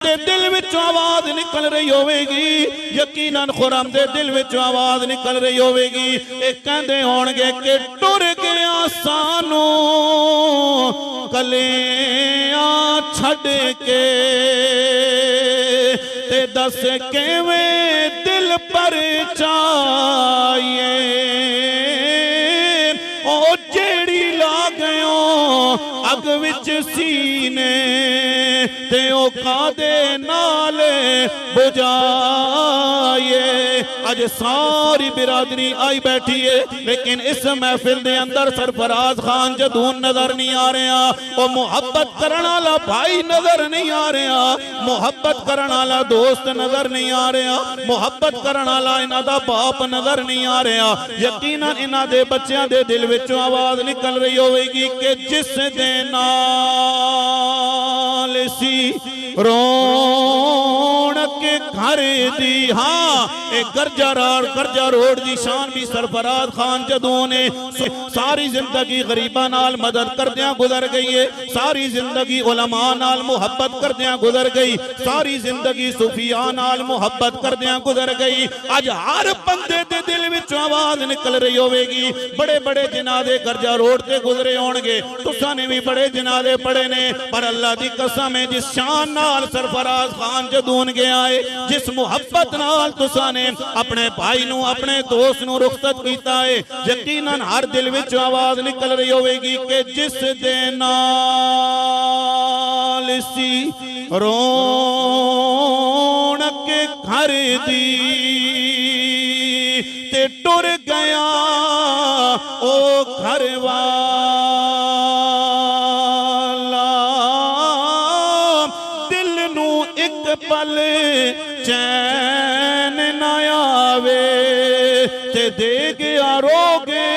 दे दिल विचों आवाज निकल रही होवेगी, यकीनन खुरम दे दिल विचों आवाज निकल रही होवेगी। ये कहंदे होणगे कि टुर गया सानू कलेआं छड़ के, ते दस किवें दिल पर चाहिए ओ जेड़ी ला गयो अग विच सीने, ते ओ कादे नाल बुझाए। अज सारी बिरादरी आई बैठी है, लेकिन इस महफिल दे अंदर सरफराज खान जदून नजर नहीं आ रहा, वो मुहब्बत करने वाला भाई नजर नहीं आ रहा, मुहब्बत करने वाला दोस्त नजर नहीं आ रहा, मुहब्बत करने वाला इन्हां दा बाप नजर नहीं आ रहा। यकीनन इन्हां दे बच्चों दे दिल विचों आवाज निकल रही होगी कि जिस दे नाल सी रौनक घर दी, हाँ एक गर्जा रोड दी शान भी सरफराज खान जदों ने सारी जिंदगी गरीबा नाल मदद करदियां गुजर गई है, सारी जिंदगी उलमा नाल मुहब्बत करदियां गुजर गई, सारी जिंदगी सूफिया नाल मुहब्बत करदियां गुजर गई। अज हर बंदे दे दिल विच आवाज निकल रही होगी। बड़े बड़े जनाजे गर्जा रोड ते गुजरे होणगे, तुसां ने भी बड़े जनाजे पढ़े ने, पर अल्लाह दी कसम है जिस शान नाल सरफराज खान जदून गया है, जिस मुहब्बत नाल तुसां ने अपने भाई नू अपने दोस्त नू रुखसत कीता है, यकीनन हर दिल विच आवाज निकल रही होगी कि जिस दे नाल सी रौनक घर दी, ते टुर गया ओ घर वाला, दिल नू एक पल चैन न आवे, ते दे गया रोगे